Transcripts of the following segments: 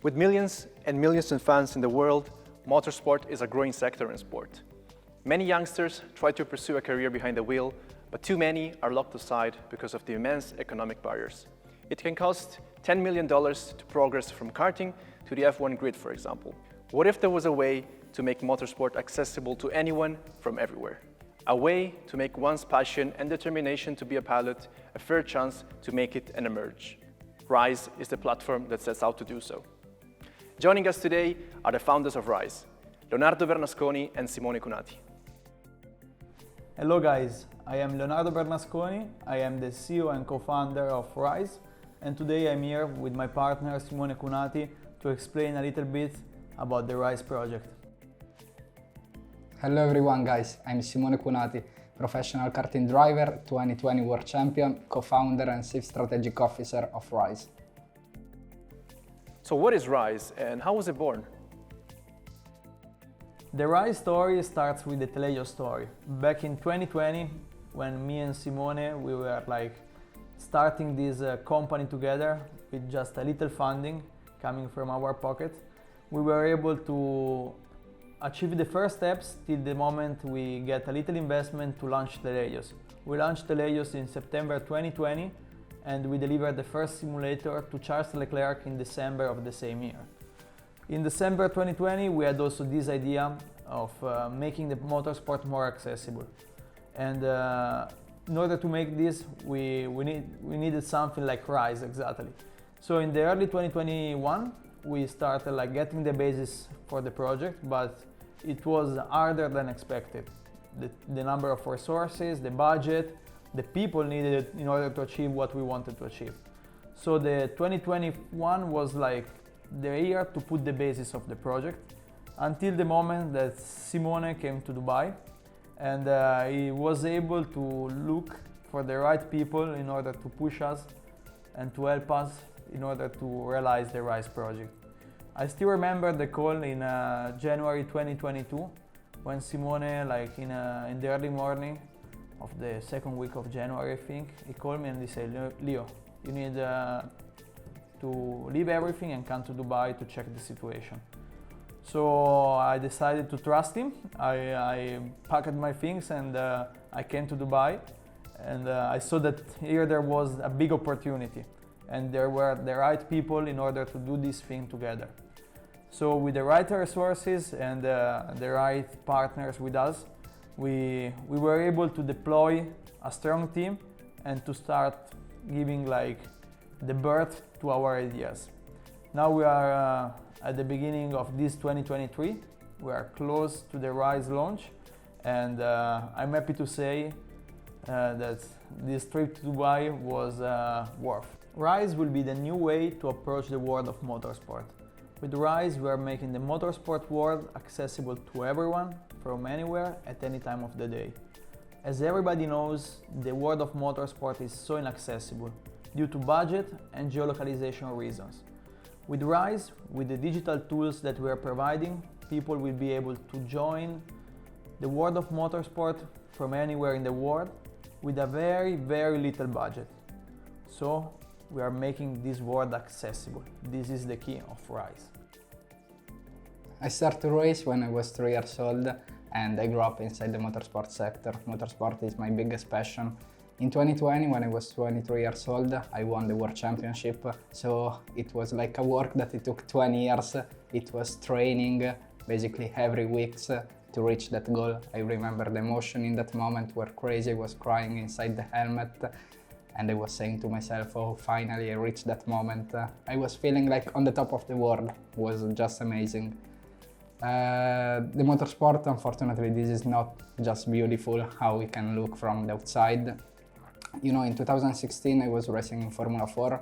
With millions and millions of fans in the world, motorsport is a growing sector in sport. Many youngsters try to pursue a career behind the wheel, but too many are locked aside because of the immense economic barriers. It can cost $10 million to progress from karting to the F1 grid, for example. What if there was a way to make motorsport accessible to anyone from everywhere? A way to make one's passion and determination to be a pilot a fair chance to make it and emerge. R1SE is the platform that sets out to do so. Joining us today are the founders of R1SE, Leonardo Bernasconi and Simone Cunati. Hello guys, I am Leonardo Bernasconi, I am the CEO and co-founder of R1SE, and today I'm here with my partner Simone Cunati to explain a little bit about the R1SE project. Hello everyone guys, I'm Simone Cunati, professional karting driver, 2020 world champion, co-founder and chief strategic officer of R1SE. So what is R1SE and how was it born? The R1SE story starts with the Teleio story. Back in 2020, when me and Simone, we were starting this company together with just a little funding coming from our pocket, we were able to achieve the first steps till the moment we get a little investment to launch Teleios. We launched Teleios in September 2020 and we delivered the first simulator to Charles Leclerc in December of the same year. In December 2020 we had also this idea of making the motorsport more accessible. And in order to make this, we needed something like R1SE exactly. So in the early 2021 we started getting the basis for the project, but it was harder than expected. The number of resources, the budget, the people needed in order to achieve what we wanted to achieve. So the 2021 was the year to put the basis of the project until the moment that Simone came to Dubai and he was able to look for the right people in order to push us and to help us in order to realize the R1SE project. I still remember the call in January 2022 when Simone, in the early morning of the second week of January, I think, he called me and he said, Leo, you need to leave everything and come to Dubai to check the situation. So I decided to trust him. I packed my things and I came to Dubai, and I saw that here there was a big opportunity and there were the right people in order to do this thing together. So with the right resources and the right partners with us, we were able to deploy a strong team and to start giving the birth to our ideas. Now we are at the beginning of this 2023. We are close to the R1SE launch, and I'm happy to say that this trip to Dubai was worth. R1SE will be the new way to approach the world of motorsport. With R1SE, we are making the motorsport world accessible to everyone from anywhere at any time of the day. As everybody knows, the world of motorsport is so inaccessible due to budget and geolocalization reasons. With R1SE, with the digital tools that we are providing, people will be able to join the world of motorsport from anywhere in the world with a very, very little budget. So we are making this world accessible. This is the key of R1SE. I started to race when I was 3 years old and I grew up inside the motorsport sector. Motorsport is my biggest passion. In 2020, when I was 23 years old, I won the World Championship. So it was like a work that it took 20 years. It was training basically every week to reach that goal. I remember the emotion in that moment were crazy. I was crying inside the helmet and I was saying to myself, oh, finally I reached that moment. I was feeling like on the top of the world. It was just amazing. The motorsport, unfortunately, this is not just beautiful how we can look from the outside. You know, in 2016 I was racing in Formula 4,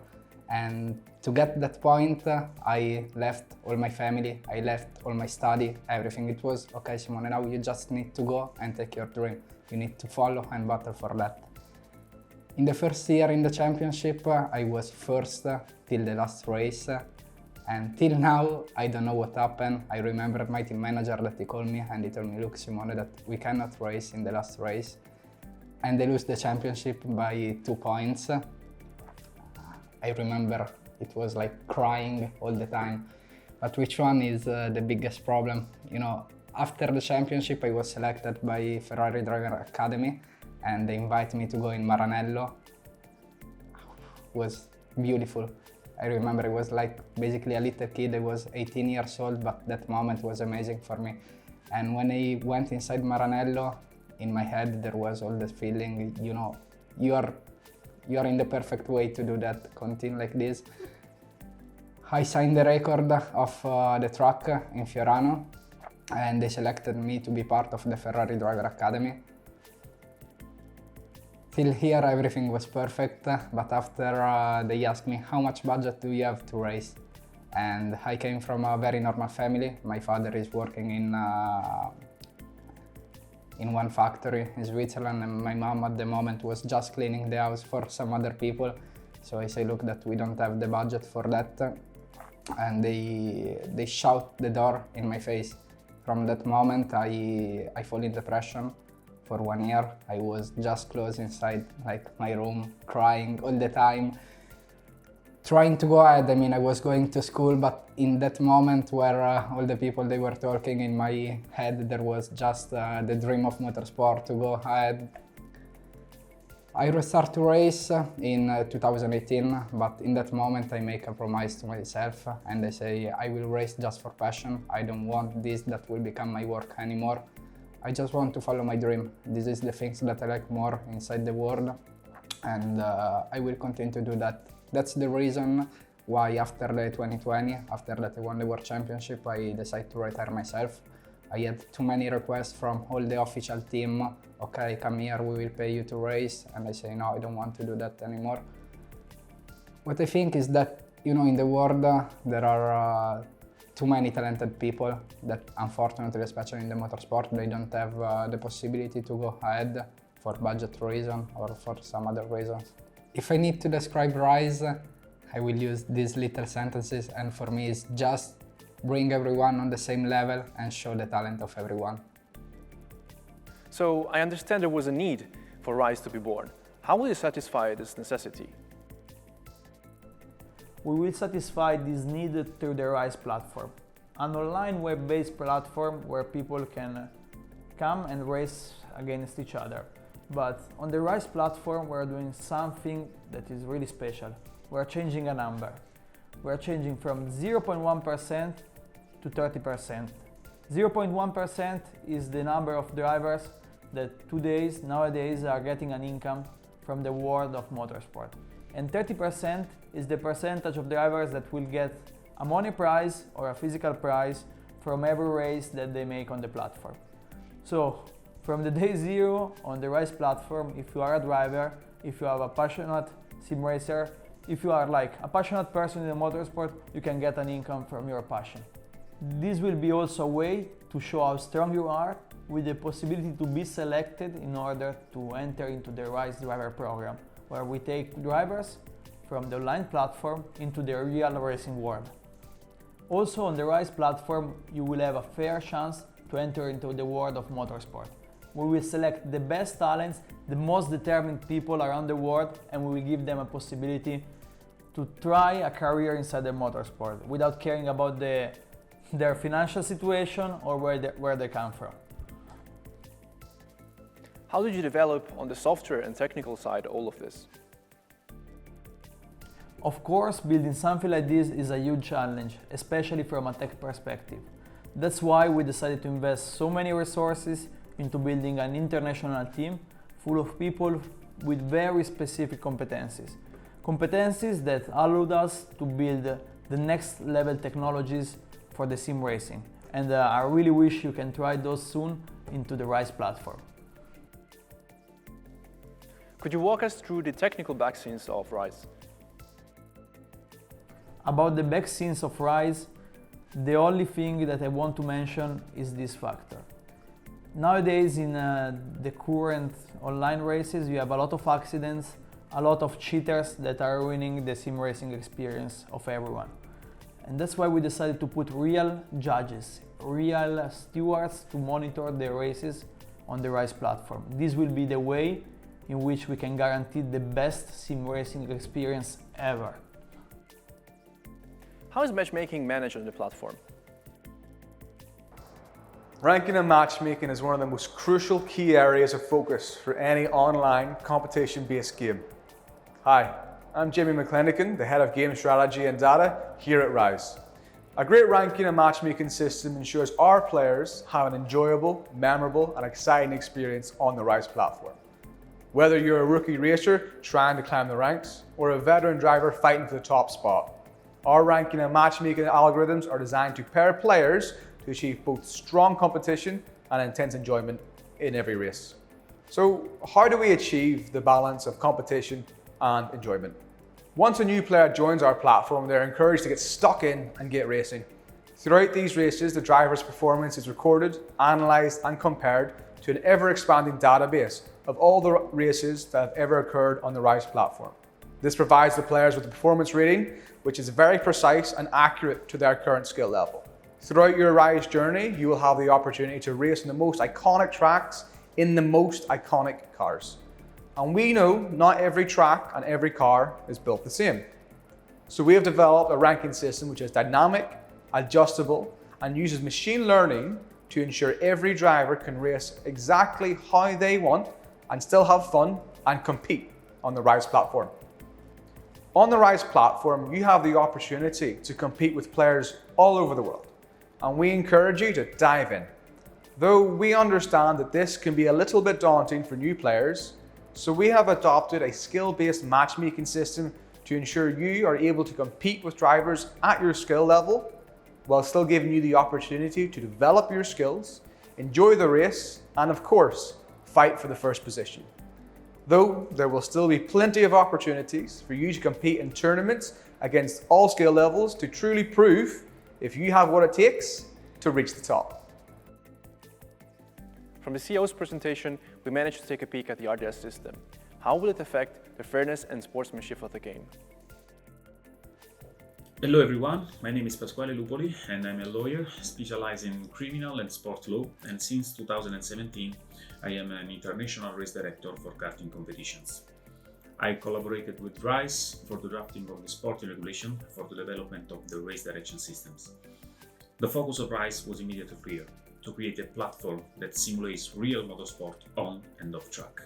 and to get that point I left all my family, I left all my study, everything. It was, okay Simone, now you just need to go and take your dream. You need to follow and battle for that. In the first year in the championship I was first till the last race. And till now, I don't know what happened. I remember my team manager that he called me and he told me, look Simone, that we cannot race in the last race. And they lose the championship by 2 points. I remember it was like crying all the time. But which one is the biggest problem? You know, after the championship, I was selected by Ferrari Driver Academy, and they invited me to go in Maranello. It was beautiful. I remember I was like basically a little kid. I was 18 years old, but that moment was amazing for me. And when I went inside Maranello, in my head there was all this feeling, you know, you are in the perfect way to do that. Continue like this. I signed the record of the track in Fiorano, and they selected me to be part of the Ferrari Driver Academy. Till here everything was perfect, but after they asked me how much budget do you have to race, and I came from a very normal family. My father is working in one factory in Switzerland, and my mom at the moment was just cleaning the house for some other people. So I say, look, that we don't have the budget for that, and they shout the door in my face. From that moment I fall in depression. For 1 year I was just closed inside like my room, crying all the time, trying to go ahead. I mean, I was going to school, but in that moment where all the people they were talking in my head, there was just the dream of motorsport to go ahead. I restart to race in 2018, but in that moment I make a promise to myself and I say I will race just for passion. I don't want this that will become my work anymore. I just want to follow my dream. This is the things that I like more inside the world, and I will continue to do that. That's the reason why after the 2020, after that I won the World Championship, I decided to retire myself. I had too many requests from all the official team. Okay, come here, we will pay you to race. And I say, no, I don't want to do that anymore. What I think is that, you know, in the world there are too many talented people that unfortunately, especially in the motorsport, they don't have the possibility to go ahead for budget reason or for some other reasons. If I need to describe RISE, I will use these little sentences, and for me it's just bring everyone on the same level and show the talent of everyone. So I understand there was a need for RISE to be born. How will you satisfy this necessity? We will satisfy this need through the RISE platform, an online web-based platform where people can come and race against each other. But on the RISE platform we're doing something that is really special. We're changing a number. We're changing from 0.1% to 30%. 0.1% is the number of drivers that nowadays are getting an income from the world of motorsport. And 30% is the percentage of drivers that will get a money prize or a physical prize from every race that they make on the platform. So from the day zero on the RISE platform, if you are a driver, if you are a passionate sim racer, if you are like a passionate person in the motorsport, you can get an income from your passion. This will be also a way to show how strong you are, with the possibility to be selected in order to enter into the RISE driver program, where we take drivers from the online platform into the real racing world. Also on the RISE platform, you will have a fair chance to enter into the world of motorsport. We will select the best talents, the most determined people around the world, and we will give them a possibility to try a career inside the motorsport without caring about their financial situation or where they come from. How did you develop on the software and technical side all of this? Of course, building something like this is a huge challenge, especially from a tech perspective. That's why we decided to invest so many resources into building an international team full of people with very specific competencies. Competencies that allowed us to build the next level technologies for the sim racing. And I really wish you can try those soon into the RISE platform. Could you walk us through the technical back scenes of RISE? About the back scenes of RISE, the only thing that I want to mention is this factor. Nowadays in the current online races, you have a lot of accidents, a lot of cheaters that are ruining the sim racing experience of everyone. And that's why we decided to put real judges, real stewards to monitor the races on the RISE platform. This will be the way in which we can guarantee the best sim racing experience ever. How is matchmaking managed on the platform? Ranking and matchmaking is one of the most crucial key areas of focus for any online competition-based game. Hi, I'm Jamie McClendickin, the Head of Game Strategy and Data here at R1SE. A great ranking and matchmaking system ensures our players have an enjoyable, memorable and exciting experience on the R1SE platform. Whether you're a rookie racer trying to climb the ranks or a veteran driver fighting for the top spot, our ranking and matchmaking algorithms are designed to pair players to achieve both strong competition and intense enjoyment in every race. So how do we achieve the balance of competition and enjoyment? Once a new player joins our platform, they're encouraged to get stuck in and get racing. Throughout these races, the driver's performance is recorded, analysed and compared to an ever-expanding database of all the races that have ever occurred on the R1SE platform. This provides the players with a performance rating, which is very precise and accurate to their current skill level. Throughout your R1SE journey, you will have the opportunity to race in the most iconic tracks in the most iconic cars. And we know not every track and every car is built the same. So we have developed a ranking system which is dynamic, adjustable, and uses machine learning to ensure every driver can race exactly how they want and still have fun and compete on the R1SE platform. On the R1SE platform, you have the opportunity to compete with players all over the world, and we encourage you to dive in. Though we understand that this can be a little bit daunting for new players, so we have adopted a skill-based matchmaking system to ensure you are able to compete with drivers at your skill level while still giving you the opportunity to develop your skills, enjoy the race, and of course, fight for the first position. Though there will still be plenty of opportunities for you to compete in tournaments against all skill levels to truly prove if you have what it takes to reach the top. From the CEO's presentation, we managed to take a peek at the RDS system. How will it affect the fairness and sportsmanship of the game? Hello everyone, my name is Pasquale Lupoli and I'm a lawyer specialized in criminal and sport law, and since 2017 I am an international race director for karting competitions. I collaborated with R1SE for the drafting of the sporting regulation for the development of the race direction systems. The focus of R1SE was immediately clear: to create a platform that simulates real motorsport on and off track.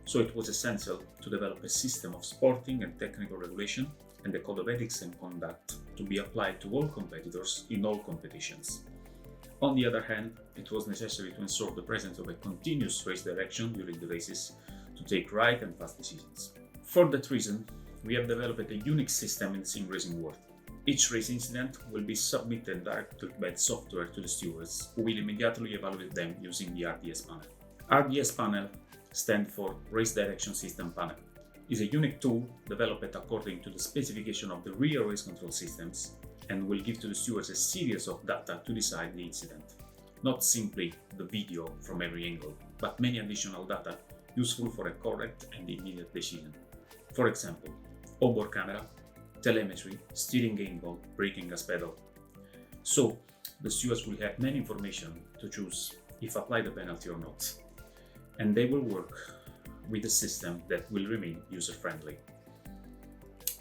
So it was essential to develop a system of sporting and technical regulation and a code of ethics and conduct to be applied to all competitors in all competitions. On the other hand, it was necessary to ensure the presence of a continuous race direction during the races to take right and fast decisions. For that reason, we have developed a unique system in the sim racing world. Each race incident will be submitted directly by the software to the stewards, who will immediately evaluate them using the RDS panel. RDS panel stands for Race Direction System Panel. Is a unique tool developed according to the specification of the real race control systems and will give to the stewards a series of data to decide the incident. Not simply the video from every angle, but many additional data useful for a correct and immediate decision. For example, onboard camera, telemetry, steering angle, braking gas pedal. So, the stewards will have many information to choose if apply the penalty or not. And they will work with a system that will remain user-friendly.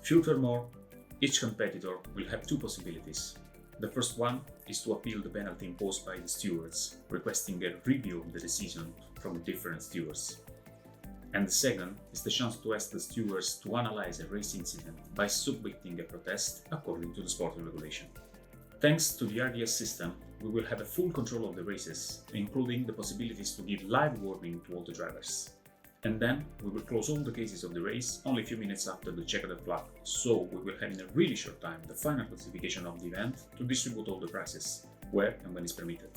Furthermore, each competitor will have two possibilities. The first one is to appeal the penalty imposed by the stewards, requesting a review of the decision from different stewards. And the second is the chance to ask the stewards to analyze a race incident by submitting a protest according to the sporting regulation. Thanks to the RDS system, we will have a full control of the races, including the possibilities to give live warning to all the drivers. And then we will close all the cases of the race only a few minutes after the checkered flag, so we will have in a really short time the final classification of the event to distribute all the prizes, where and when is permitted.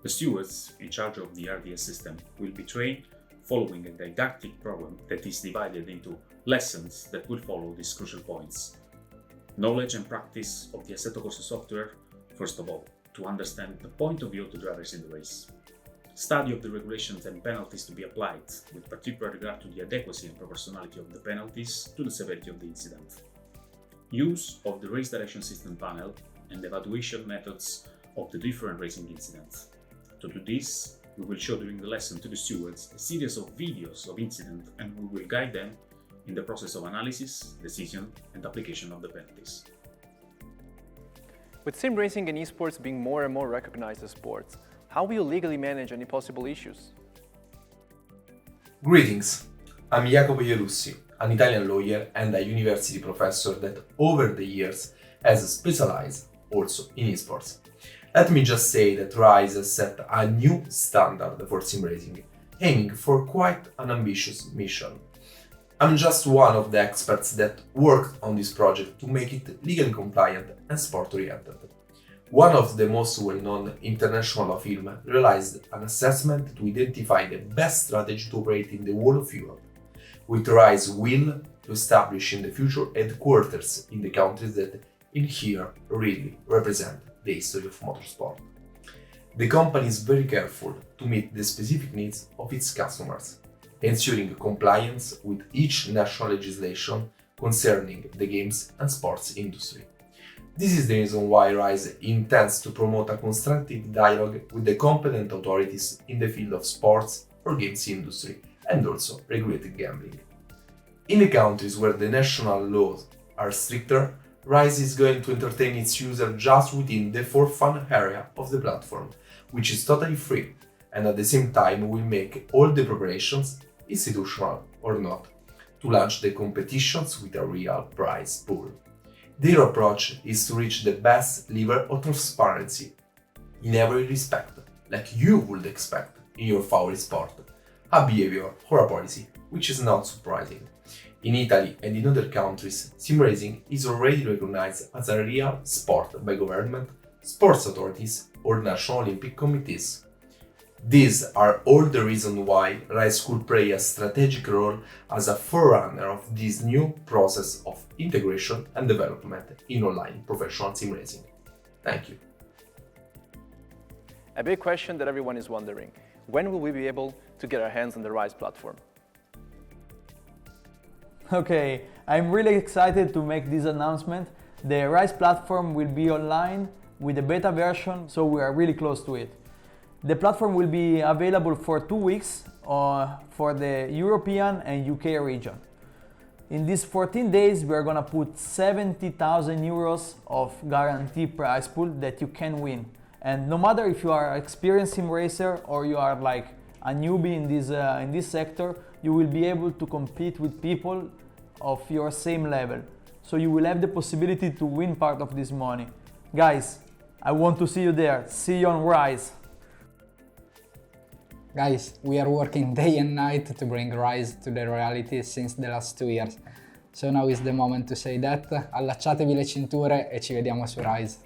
The stewards in charge of the RDS system will be trained following a didactic program that is divided into lessons that will follow these crucial points. Knowledge and practice of the Assetto Corsa software, first of all, to understand the point of view of the drivers in the race. Study of the regulations and penalties to be applied, with particular regard to the adequacy and proportionality of the penalties to the severity of the incident. Use of the race direction system panel and evaluation methods of the different racing incidents. To do this, we will show during the lesson to the stewards a series of videos of incident, and we will guide them in the process of analysis, decision and application of the penalties. With sim racing and esports being more and more recognized as sports, how will you legally manage any possible issues? Greetings, I'm Jacopo Ierussi, an Italian lawyer and a university professor that over the years has specialized also in esports. Let me just say that R1SE has set a new standard for sim racing, aiming for quite an ambitious mission. I'm just one of the experts that worked on this project to make it legally compliant and sport-oriented. One of the most well-known international law firms realized an assessment to identify the best strategy to operate in the whole of Europe, with R1SE will to establish in the future headquarters in the countries that in here really represent the history of motorsport. The company is very careful to meet the specific needs of its customers, ensuring compliance with each national legislation concerning the games and sports industry. This is the reason why R1SE intends to promote a constructive dialogue with the competent authorities in the field of sports or games industry and also regulated gambling. In the countries where the national laws are stricter, R1SE is going to entertain its user just within the for fun area of the platform, which is totally free, and at the same time will make all the preparations, institutional or not, to launch the competitions with a real prize pool. Their approach is to reach the best level of transparency in every respect, like you would expect in your favorite sport, a behavior or a policy, which is not surprising. In Italy and in other countries, sim racing is already recognized as a real sport by government, sports authorities, or national Olympic committees. These are all the reasons why R1SE could play a strategic role as a forerunner of this new process of integration and development in online professional sim racing. Thank you. A big question that everyone is wondering: when will we be able to get our hands on the R1SE platform? Okay, I'm really excited to make this announcement. The R1SE platform will be online with a beta version, so we are really close to it. The platform will be available for 2 weeks for the European and UK region. In these 14 days, we are gonna put 70,000 euros of guaranteed prize pool that you can win. And no matter if you are an experienced sim racer or you are like a newbie in this sector, you will be able to compete with people of your same level. So you will have the possibility to win part of this money. Guys, I want to see you there. See you on R1SE. Guys, we are working day and night to bring R1SE to the reality since the last 2 years. So now is the moment to say that. Allacciatevi le cinture e ci vediamo su R1SE.